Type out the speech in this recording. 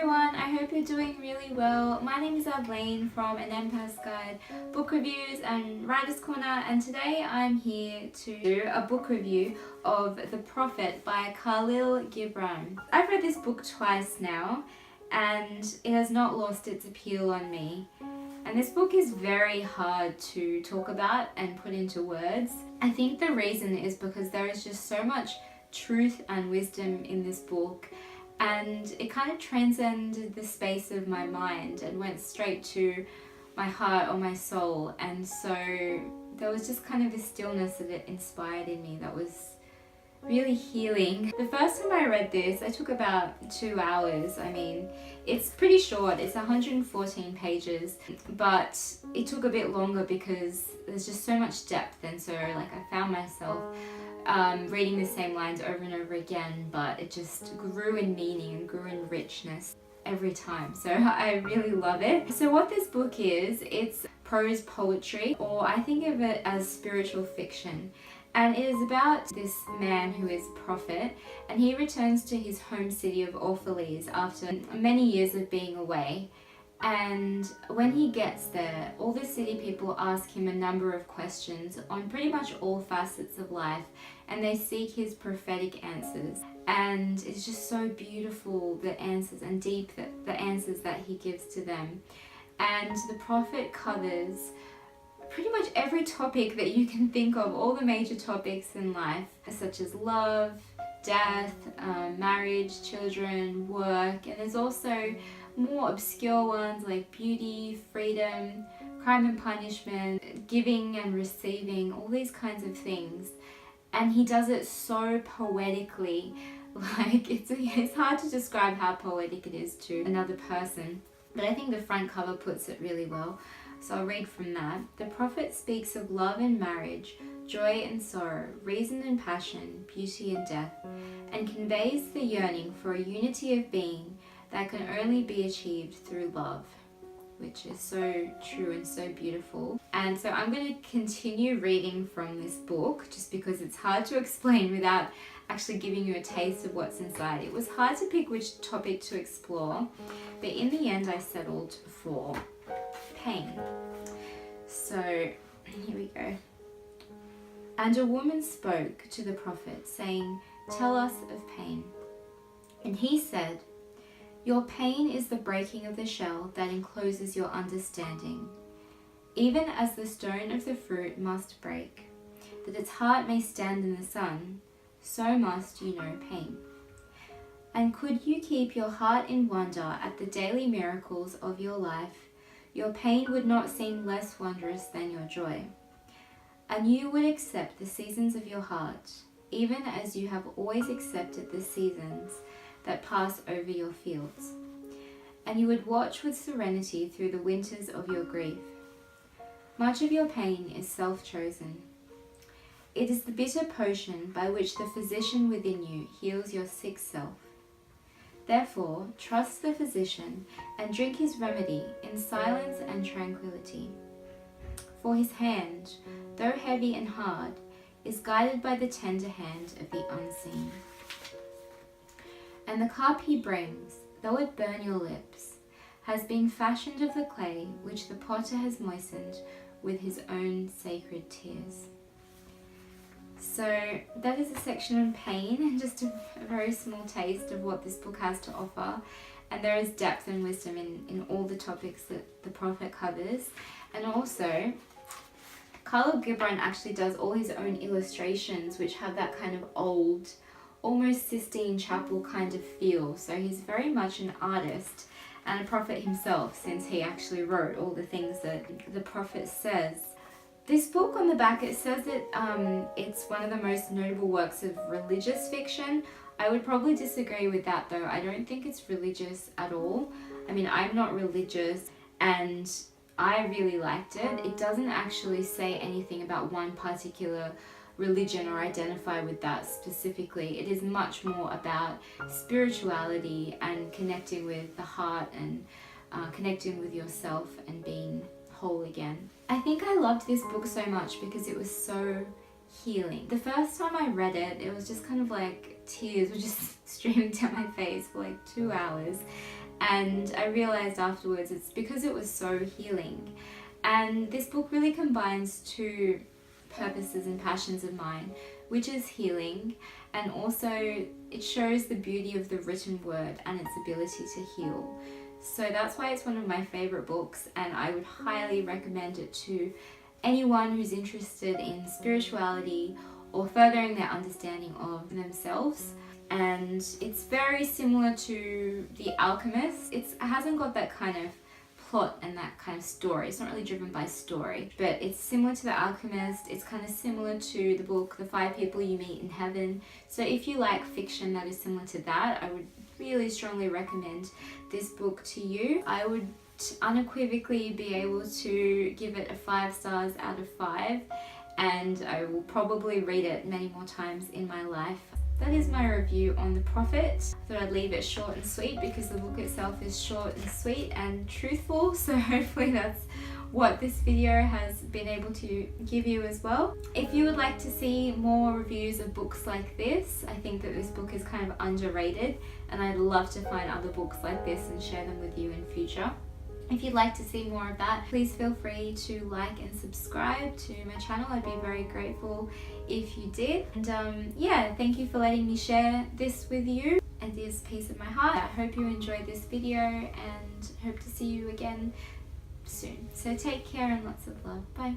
everyone, I hope you're doing really well. My name is Avleen from An Empath's Guide Book Reviews and Writer's Corner, and today I'm here to do a book review of The Prophet by Khalil Gibran. I've read this book twice now and it has not lost its appeal on me. And this book is very hard to talk about and put into words. I think the reason is because there is just so much truth and wisdom in this book, and it kind of transcended the space of my mind and went straight to my heart or my soul. And so there was just kind of this stillness that it inspired in me that was really healing. The first time I read this, I took about 2 hours. I mean, it's pretty short, it's 114 pages, but it took a bit longer because there's just so much depth, and so like I found myself reading the same lines over and over again, but it just grew in meaning and grew in richness every time. So I really love it. So what this book is, it's prose poetry, or I think of it as spiritual fiction. And it is about this man who is a prophet, and he returns to his home city of Orphalese after many years of being away. And when he gets there, all the city people ask him a number of questions on pretty much all facets of life, and they seek his prophetic answers. And it's just so beautiful, the answers, and deep the answers that he gives to them. And the prophet covers pretty much every topic that you can think of, all the major topics in life, such as love, death, marriage, children, work, and there's also more obscure ones like beauty, freedom, crime and punishment, giving and receiving, all these kinds of things. And he does it so poetically, like it's hard to describe how poetic it is to another person, but I think the front cover puts it really well. So I'll read from that. The prophet speaks of love and marriage, joy and sorrow, reason and passion, beauty and death, and conveys the yearning for a unity of being that can only be achieved through love, which is so true and so beautiful. And so I'm going to continue reading from this book just because it's hard to explain without actually giving you a taste of what's inside. It was hard to pick which topic to explore, but in the end I settled for pain. So here we go. And a woman spoke to the prophet, saying, "Tell us of pain." And he said, "Your pain is the breaking of the shell that encloses your understanding. Even as the stone of the fruit must break, that its heart may stand in the sun, so must you know pain. And could you keep your heart in wonder at the daily miracles of your life, your pain would not seem less wondrous than your joy. And you would accept the seasons of your heart, even as you have always accepted the seasons that pass over your fields. And you would watch with serenity through the winters of your grief. Much of your pain is self-chosen. It is the bitter potion by which the physician within you heals your sick self. Therefore, trust the physician and drink his remedy in silence and tranquility. For his hand, though heavy and hard, is guided by the tender hand of the unseen. And the cup he brings, though it burn your lips, has been fashioned of the clay which the potter has moistened with his own sacred tears." So that is a section on pain, and just a very small taste of what this book has to offer. And there is depth and wisdom in all the topics that the prophet covers. And also, Khalil Gibran actually does all his own illustrations, which have that kind of old, almost Sistine Chapel kind of feel. So he's very much an artist and a prophet himself, since he actually wrote all the things that the prophet says. This book on the back, it says that it's one of the most notable works of religious fiction. I would probably disagree with that though. I don't think it's religious at all. I mean, I'm not religious and I really liked it. It doesn't actually say anything about one particular religion or identify with that specifically. It is much more about spirituality and connecting with the heart and connecting with yourself and being whole again. I think I loved this book so much because it was so healing. The first time I read it, it was just kind of like tears were just streaming down my face for like 2 hours. and I realized afterwards it's because it was so healing. And this book really combines two purposes and passions of mine, which is healing, and also it shows the beauty of the written word and its ability to heal. So that's why it's one of my favorite books, and I would highly recommend it to anyone who's interested in spirituality or furthering their understanding of themselves. And it's very similar to The Alchemist. It hasn't got that kind of plot and that kind of story. It's not really driven by story, but it's similar to The Alchemist. It's kind of similar to the book The 5 People You Meet in Heaven. So if you like fiction that is similar to that, I would really strongly recommend this book to you. I would unequivocally be able to give it a 5 stars out of 5, and I will probably read it many more times in my life. That is my review on The Prophet. I thought I'd leave it short and sweet because the book itself is short and sweet and truthful, so hopefully that's what this video has been able to give you as well. If you would like to see more reviews of books like this, I think that this book is kind of underrated, and I'd love to find other books like this and share them with you in future. If you'd like to see more of that, please feel free to like and subscribe to my channel. I'd be very grateful if you did. And yeah, thank you for letting me share this with you and this piece of my heart. I hope you enjoyed this video and hope to see you again soon. So take care and lots of love. Bye.